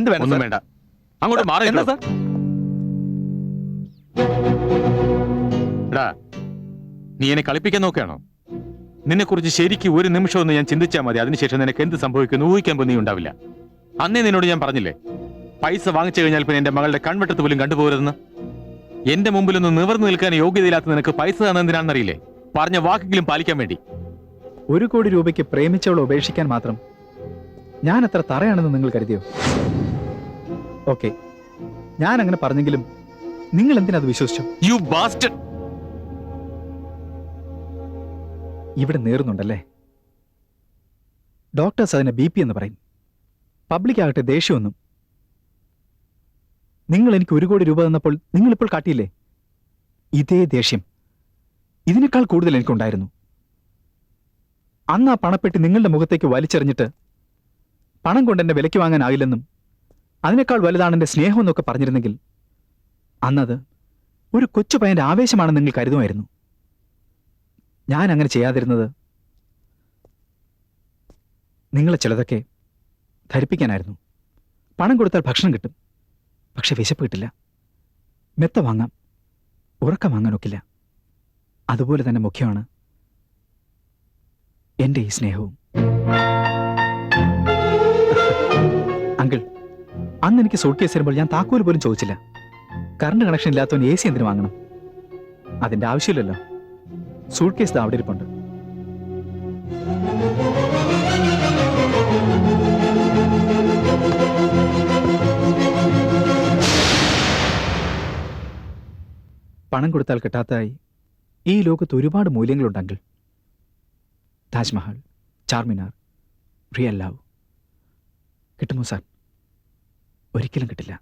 എന്ത് വേണം? ഒന്നും വേണ്ട, അങ്ങോട്ട് മാറി. എന്താ സാർ? എടാ, നീ എന്നെ കളിപ്പിക്കാൻ നോക്കുകയാണോ? നിന്നെ കുറിച്ച് ശരിക്കും ഒരു നിമിഷം ഒന്ന് ഞാൻ ചിന്തിച്ചാൽ മതി. അതിനുശേഷം നിനക്ക് എന്ത് സംഭവിക്കുന്നു ഊഹിക്കാൻ പോലും നീ ഉണ്ടാവില്ല. അന്നേ നിന്നോട് ഞാൻ പറഞ്ഞില്ലേ, പൈസ വാങ്ങിച്ചു കഴിഞ്ഞാൽ പിന്നെ എന്റെ മകളുടെ കൺവെട്ടത്ത് പോലും കണ്ടുപോകരുതെന്ന്. എന്റെ മുമ്പിലൊന്ന് നിവർന്നു നിൽക്കാൻ യോഗ്യതയില്ലാത്ത നിനക്ക് പൈസ തന്നെന്തിനാണെന്നറിയില്ലേ? പറഞ്ഞ വാക്കെങ്കിലും പാലിക്കാൻ വേണ്ടി. 1 കോടി രൂപയ്ക്ക് പ്രേമിച്ചവളെ ഉപേക്ഷിക്കാൻ മാത്രം ഞാൻ അത്ര തറയാണെന്ന് നിങ്ങൾ കരുതിയോ? ഓക്കെ, ഞാൻ അങ്ങനെ പറഞ്ഞെങ്കിലും നിങ്ങൾ എന്തിനത് വിശ്വസിച്ചു? You bastard! ഇവിടെ നേറുന്നുണ്ടല്ലേ? ഡോക്ടേഴ്സ് അതിനെ BP എന്ന് പറയും. പബ്ലിക് ആകട്ടെ ദേഷ്യമൊന്നും. നിങ്ങൾ എനിക്ക് 1 കോടി രൂപ തന്നപ്പോൾ നിങ്ങളിപ്പോൾ കാട്ടിയില്ലേ ഇതേ ദേഷ്യം? ഇതിനേക്കാൾ കൂടുതൽ എനിക്കുണ്ടായിരുന്നു. അന്ന് ആ പണപ്പെട്ടി നിങ്ങളുടെ മുഖത്തേക്ക് വലിച്ചെറിഞ്ഞിട്ട് പണം കൊണ്ട് എന്നെ വിലയ്ക്ക് വാങ്ങാനാകില്ലെന്നും അതിനേക്കാൾ വലുതാണ് എന്റെ സ്നേഹം എന്നൊക്കെ പറഞ്ഞിരുന്നെങ്കിൽ അന്നത് ഒരു കൊച്ചു പയ്യന്റെ ആവേശമാണെന്ന് നിങ്ങൾ കരുതുമായിരുന്നു. ഞാൻ അങ്ങനെ ചെയ്യാതിരുന്നത് നിങ്ങളെ ചിലതൊക്കെ ധരിപ്പിക്കാനായിരുന്നു. പണം കൊടുത്താൽ ഭക്ഷണം കിട്ടും, പക്ഷെ വിശപ്പ് കിട്ടില്ല. മെത്ത വാങ്ങാം, ഉറക്കം വാങ്ങാനൊക്കില്ല. അതുപോലെ തന്നെ മുഖ്യമാണ് എന്റെ ഈ സ്നേഹവും. അങ്കിൾ, അന്ന് എനിക്ക് സൂട്ട് കേസ് വരുമ്പോൾ ഞാൻ താക്കോല് പോലും ചോദിച്ചില്ല. കറണ്ട് കണക്ഷൻ ഇല്ലാത്തവൻ AC എന്തിനു വാങ്ങണം? അതിന്റെ ആവശ്യമില്ലല്ലോ. സൂട്ട് കേസ് അവിടെ ഇരിപ്പുണ്ട്. പണം കൊടുത്താൽ കിട്ടാത്തതായി ഈ ലോകത്ത് ഒരുപാട് മൂല്യങ്ങളുണ്ടെങ്കിൽ താജ്മഹൽ, ചാർമിനാർ, റിയൽ ലവ് കിട്ടുമോ സാർ? ഒരിക്കലും കിട്ടില്ല.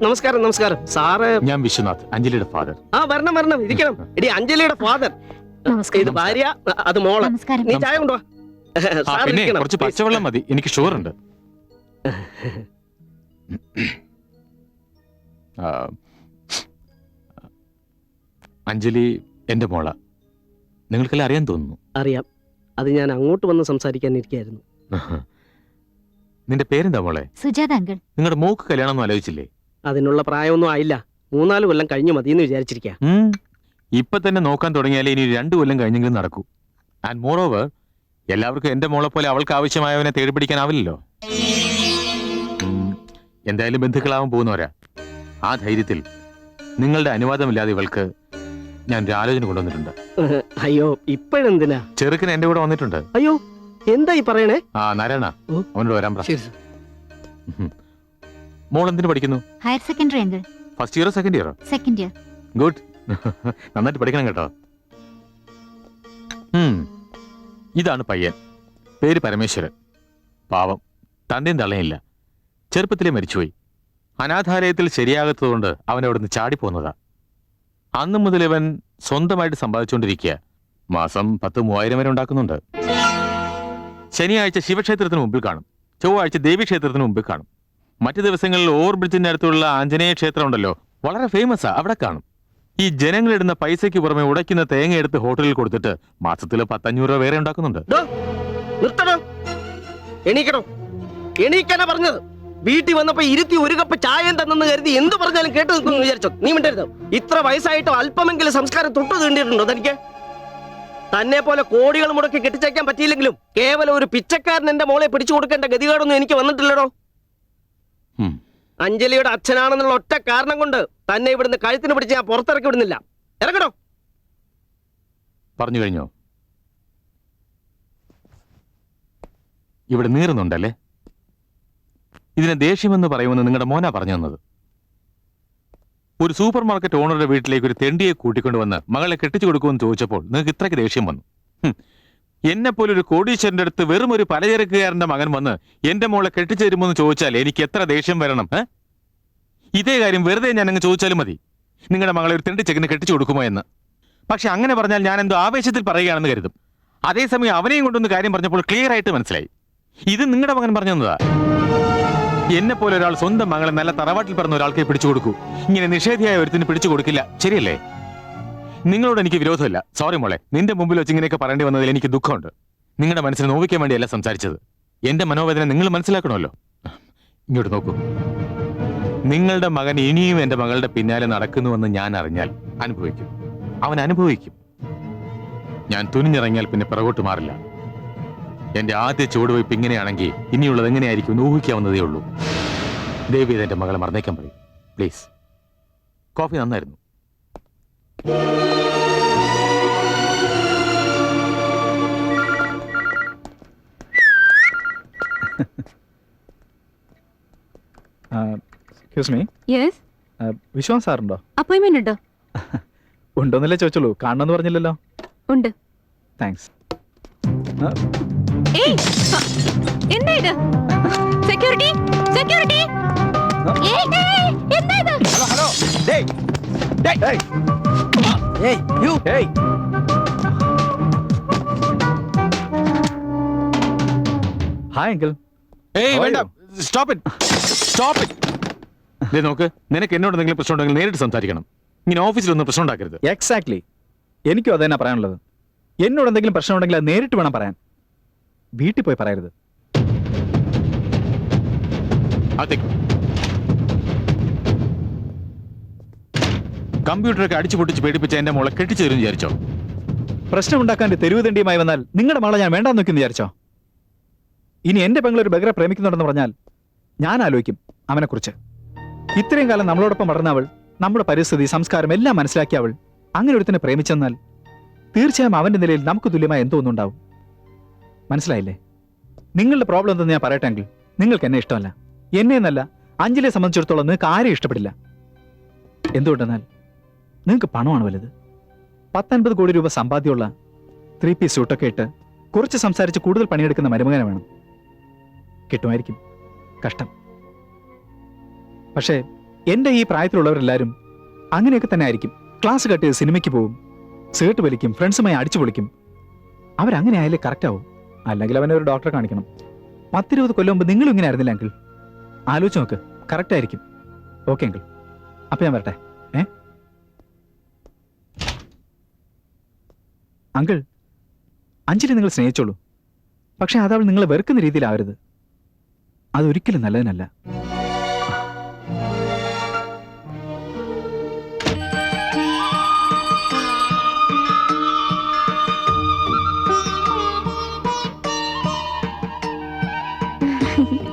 നമസ്കാരം. നമസ്കാരം സാറ്. ഞാൻ വിശ്വനാഥ്, അഞ്ജലിയുടെ ഫാദർ. വരണം വരണം, ഇരിക്കണം. എടി, അഞ്ജലിയുടെ ഫാദർ. ഇത് ഭാര്യ, അത് മോള്. നീ ചായ കൊണ്ടുവാ. പിന്നെ കുറച്ച് പച്ചവെള്ളം മതി, എനിക്ക് ഷുഗർ ഉണ്ട്. അഞ്ജലി എന്റെ മോള, നിങ്ങൾക്കെല്ലാം അറിയാൻ തോന്നുന്നു. അറിയാം, അത് ഞാൻ അങ്ങോട്ട് വന്ന് സംസാരിക്കാൻ ഇരിക്കായിരുന്നു. നിന്റെ പേരെന്താ മോളെ? സുജാത അങ്കിൾ. നിങ്ങളുടെ മോക്ക് കല്യാണം ഒന്നും ആലോചിച്ചില്ലേ? അതിനുള്ള പ്രായമൊന്നും ആയില്ല. 3-4 കൊല്ലം കഴിഞ്ഞു മതിയെന്ന് വിചാരിച്ചിരിക്കുക. ഇപ്പൊ തന്നെ നോക്കാൻ തുടങ്ങിയാലേ ഇനി 2 കൊല്ലം കഴിഞ്ഞെങ്കിലും നടക്കൂ. ആൻഡ് മോർ ഓവർ, എല്ലാവർക്കും എന്റെ മോളെ പോലെ അവൾക്ക് ആവശ്യമായവനെ തേടി പിടിക്കാനാവില്ലല്ലോ. എന്തായാലും ബന്ധുക്കളാവാൻ പോകുന്നവരാ. ആ ധൈര്യത്തിൽ നിങ്ങളുടെ അനുവാദമില്ലാതെ ഇവൾക്ക് ഞാൻ ഒരു ആലോചന കൊണ്ടുവന്നിട്ടുണ്ട്. അയ്യോ, ഇപ്പോഴെന്തിനാ? ചെറുക്കൻ എന്റെ കൂടെ വന്നിട്ടുണ്ട്. അയ്യോ, എന്താ ഈ പറയണേ? നാരായണ, അവനോട് വരാൻ പറ. മോൾ എന്തിനു പഠിക്കുന്നു? Higher secondary uncle. ഫസ്റ്റ് ഇയറോ സെക്കൻഡ് ഇയറോ? Second year. ഗുഡ്. നന്നായിട്ട് പഠിക്കണം കേട്ടോ. ഇതാണ് പയ്യൻ, പേര് പരമേശ്വരൻ. പാവം, തന്റെയും തള്ളയില്ല. ചെറുപ്പത്തിലേ മരിച്ചുപോയി. അനാഥാലയത്തിൽ ശരിയാകത്തതുകൊണ്ട് അവൻ അവിടെ നിന്ന് ചാടിപ്പോന്നതാ. അന്നു മുതൽ ഇവൻ സ്വന്തമായിട്ട് സമ്പാദിച്ചുകൊണ്ടിരിക്കുക. മാസം 10,000-3000 വരെ ഉണ്ടാക്കുന്നുണ്ട്. ശനിയാഴ്ച ശിവക്ഷേത്രത്തിന് മുമ്പിൽ കാണും, ചൊവ്വാഴ്ച ദേവീക്ഷേത്രത്തിന് മുമ്പിൽ കാണും. മറ്റു ദിവസങ്ങളിൽ ഓവർ ബ്രിഡ്ജിന്റെ അടുത്തുള്ള ആഞ്ജനേയ ക്ഷേത്രം ഉണ്ടല്ലോ, വളരെ ഫേമസാ, അവിടെ കാണും. ഈ ജനങ്ങളിടുന്ന പൈസയ്ക്ക് പുറമെ ഉടയ്ക്കുന്ന തേങ്ങ എടുത്ത് ഹോട്ടലിൽ കൊടുത്തിട്ട് മാസത്തിൽ 10-500 രൂപ വേറെ ഉണ്ടാക്കുന്നുണ്ട്. എണീക്കാനാ പറഞ്ഞത്. വീട്ടിൽ വന്നപ്പോ ഇരുത്തി ഒരു കപ്പ് ചായം തന്നെന്ന് കരുതി എന്ത് പറഞ്ഞാലും കേട്ടു നിൽക്കുന്നു വിചാരിച്ചോ? നീ മിണ്ടരുത്. ഇത്ര വയസ്സായിട്ട് അല്പമെങ്കിലും സംസ്കാരം തൊട്ടു തീണ്ടിയിട്ടുണ്ടോ തനിക്ക്? തന്നെ പോലെ കോടികൾ മുടക്കി കെട്ടിച്ചേക്കാൻ പറ്റിയില്ലെങ്കിലും കേവലം ഒരു പിച്ചക്കാരൻ എന്റെ മോളെ പിടിച്ചു കൊടുക്കേണ്ട ഗതികേടൊന്നും എനിക്ക് വന്നിട്ടില്ലടോ. അഞ്ജലിയുടെ അച്ഛനാണെന്നുള്ള ഒറ്റ കാരണം കൊണ്ട് തന്നെ ഇവിടുന്ന് കഴുത്തിന് പിടിച്ച് ഞാൻ പുറത്തിറക്കി വിടുന്നില്ല. ഇറങ്ങടോ. പറഞ്ഞു കഴിഞ്ഞോ? ഇവിടെ നീറുന്നുണ്ടല്ലേ? ഇതിനെ ദേഷ്യമെന്ന് പറയുമെന്ന് നിങ്ങളുടെ മോനാ പറഞ്ഞു തന്നത്. ഒരു സൂപ്പർ മാർക്കറ്റ് ഓണറുടെ വീട്ടിലേക്ക് ഒരു തെണ്ടിയെ കൂട്ടിക്കൊണ്ടുവന്ന് മകളെ കെട്ടിച്ചു കൊടുക്കുമെന്ന് ചോദിച്ചപ്പോൾ നിങ്ങൾക്ക് ഇത്രയ്ക്ക് ദേഷ്യം വന്നു. എന്നെപ്പോലെ ഒരു കോടീശ്വരന്റെ അടുത്ത് വെറും ഒരു പലചരക്കുകാരന്റെ മകൻ വന്ന് എന്റെ മോളെ കെട്ടിച്ചു തരുമെന്ന് ചോദിച്ചാൽ എനിക്ക് എത്ര ദേഷ്യം വരണം? ഇതേ കാര്യം വെറുതെ ഞാൻ അങ്ങ് ചോദിച്ചാലും മതി, നിങ്ങളുടെ മകളെ ഒരു തെണ്ടിച്ചെക്കിന് കെട്ടിച്ചു കൊടുക്കുമോ എന്ന്. പക്ഷെ അങ്ങനെ പറഞ്ഞാൽ ഞാൻ എന്തോ ആവേശത്തിൽ പറയുകയാണെന്ന് കരുതും. അതേസമയം അവനെയും കൊണ്ടൊന്ന് കാര്യം പറഞ്ഞപ്പോൾ ക്ലിയർ ആയിട്ട് മനസ്സിലായി. ഇത് നിങ്ങളുടെ മകൻ പറഞ്ഞു തന്നതാ. എന്നെ പോലെ ഒരാൾ സ്വന്തം മകളെ നല്ല തറവാട്ടിൽ പറഞ്ഞ ഒരാൾക്ക് പിടിച്ചു കൊടുക്കൂ. ഇങ്ങനെ നിഷേധിയായ ഒരുത്തിന് പിടിച്ചു കൊടുക്കില്ല. ശരിയല്ലേ? നിങ്ങളോട് എനിക്ക് വിരോധമില്ല. സോറി മോളെ, നിന്റെ മുമ്പിൽ വെച്ച് ഇങ്ങനെയൊക്കെ പറയേണ്ടി വന്നതിൽ എനിക്ക് ദുഃഖമുണ്ട്. നിങ്ങളുടെ മനസ്സിനെ നോവിക്കാൻ വേണ്ടിയല്ല സംസാരിച്ചത്. എന്റെ മനോവേദന നിങ്ങൾ മനസ്സിലാക്കണമല്ലോ. ഇങ്ങോട്ട് നോക്കൂ. നിങ്ങളുടെ മകൻ ഇനിയും എന്റെ മകളുടെ പിന്നാലെ നടക്കുന്നുവെന്ന് ഞാൻ അറിഞ്ഞാൽ അനുഭവിക്കും. അവൻ അനുഭവിക്കും. ഞാൻ തുനിഞ്ഞിറങ്ങിയാൽ പിന്നെ പിറകോട്ട് മാറില്ല. എന്റെ ആദ്യ ചുവടുവയ്പ് ഇങ്ങനെയാണെങ്കിൽ ഇനിയുള്ളത് എങ്ങനെയായിരിക്കും എന്ന് ഊഹിക്കാവുന്നതേ ഉള്ളൂ. ദയവ് ചെയ്ത് എന്റെ മകളെ മറന്നേക്കാൻ പറയും പ്ലീസ്. കോഫി നന്നായിരുന്നു. എക്സ്ക്യൂസ് മീ, യെസ്, വിശ്വാസ് സാറുണ്ടോ? അപ്പോയിന്റ്മെന്റ് ഉണ്ടോ? ഉണ്ടോന്നല്ലേ ചോദിച്ചോളൂ, കാണണമെന്ന് പറഞ്ഞില്ലല്ലോ. ഉണ്ട്. താങ്ക്സ്. ഏയ്, എന്താ ഇത്? Security, security! ഏയ്, ഏയ്, എന്താ ഇത്? ഹലോ ഹലോ, ഡേയ് ഡേയ് ഡേയ്, ഏയ് യു ഡേയ്. Hi uncle. ഏയ് How are വേണ്ട, you? Stop it, stop it. നോക്ക്, നിനക്ക് എന്നോട് എന്തെങ്കിലും പ്രശ്നം ഉണ്ടെങ്കിൽ നേരിട്ട് സംസാരിക്കണം. ഇങ്ങനെ ഓഫീസിലൊന്നും പ്രശ്നം ഉണ്ടാക്കരുത്. എക്സാക്ട്ലി, എനിക്കും അത് തന്നെ പറയാനുള്ളത്. എന്നോട് എന്തെങ്കിലും പ്രശ്നം ഉണ്ടെങ്കിൽ അത് നേരിട്ട് വേണം പറയാൻ, വീട്ടിൽ പോയി പറയരുത്. കമ്പ്യൂട്ടറൊക്കെ അടിച്ചു പൊട്ടിച്ച് പേടിപ്പിച്ച എന്റെ മോളെ കെട്ടിച്ചു തരും വിചാരിച്ചോ? പ്രശ്നം ഉണ്ടാക്കാൻ തെരുവ് തണ്ടിയുമായി വന്നാൽ നിങ്ങളുടെ മകളെ ഞാൻ വേണ്ടാന്ന് നോക്കി വിചാരിച്ചോ? ഇനി എന്റെ പെങ്ങളൊരു ബഗറെ പ്രേമിക്കുന്നുണ്ടെന്ന് പറഞ്ഞാൽ ഞാൻ ആലോചിക്കും അവനെക്കുറിച്ച്. ഇത്രയും കാലം നമ്മളോടൊപ്പം വളർന്ന അവൾ, നമ്മുടെ പരിസ്ഥിതി, സംസ്കാരം എല്ലാം മനസ്സിലാക്കിയ അവൾ അങ്ങനെ ഒരുത്തിനെ പ്രേമിച്ചെന്നാൽ തീർച്ചയായും അവന്റെ നിലയിൽ നമുക്ക് തുല്യമായ എന്തോ ഒന്നുണ്ടാവും. മനസ്സിലായില്ലേ? നിങ്ങളുടെ പ്രോബ്ലം എന്തെന്ന് ഞാൻ പറയട്ടെ എങ്കിൽ, നിങ്ങൾക്ക് എന്നെ ഇഷ്ടമല്ല. എന്നെ എന്നല്ല, അഞ്ജലിയെ സംബന്ധിച്ചിടത്തോളം നിങ്ങൾക്ക് ആരെയും ഇഷ്ടപ്പെടില്ല. എന്തുകൊണ്ടെന്നാൽ നിങ്ങൾക്ക് പണമാണ് വലുത്. 10-50 കോടി രൂപ സമ്പാദ്യമുള്ള 3 പീസ് സൂട്ടൊക്കെ ഇട്ട് കുറച്ച് സംസാരിച്ച് കൂടുതൽ പണിയെടുക്കുന്ന മരുമകനെ വേണം. കിട്ടുമായിരിക്കും, കഷ്ടം. പക്ഷേ എന്റെ ഈ പ്രായത്തിലുള്ളവരെല്ലാവരും അങ്ങനെയൊക്കെ തന്നെ ആയിരിക്കും. ക്ലാസ് കട്ട് ചെയ്ത് സിനിമയ്ക്ക് പോകും, സിഗരറ്റ് വലിക്കും, ഫ്രണ്ട്സുമായി അടിച്ചു പൊളിക്കും. അവരങ്ങനെ ആയാലേ കറക്റ്റ് ആവും. അല്ലെങ്കിൽ അവനെ ഒരു ഡോക്ടറെ കാണിക്കണം. 10-20 കൊല്ലം മുമ്പ് നിങ്ങളും ഇങ്ങനെ ആയിരുന്നില്ല അങ്കിൾ. ആലോചിച്ച് നോക്ക്, കറക്റ്റ് ആയിരിക്കും. ഓക്കെ അങ്കിൾ, അപ്പൊ ഞാൻ വരട്ടെ. അങ്കിൾ, അഞ്ജലി നിങ്ങൾ സ്നേഹിച്ചോളൂ. പക്ഷെ അത് അവൾ നിങ്ങളെ വെറുക്കുന്ന രീതിയിലാവരുത്. അതൊരിക്കലും നല്ലതിനല്ല.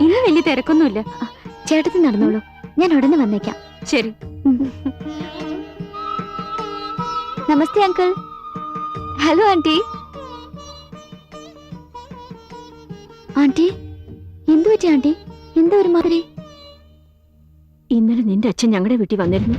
ഇന്ന് വലിയ തിരക്കൊന്നുമില്ല. ചേട്ടത്തി നടന്നോളൂ, ഞാൻ ഉടനെ വന്നേക്കാം. ശരി. നമസ്തേ അങ്കിൾ. Hello aunty. ആന്റി, എന്തു പറ്റി ആന്റി? എന്താ ഒരുമാതിരി? ഇന്നലെ നിന്റെ അച്ഛൻ ഞങ്ങളുടെ വീട്ടിൽ വന്നിരുന്നു.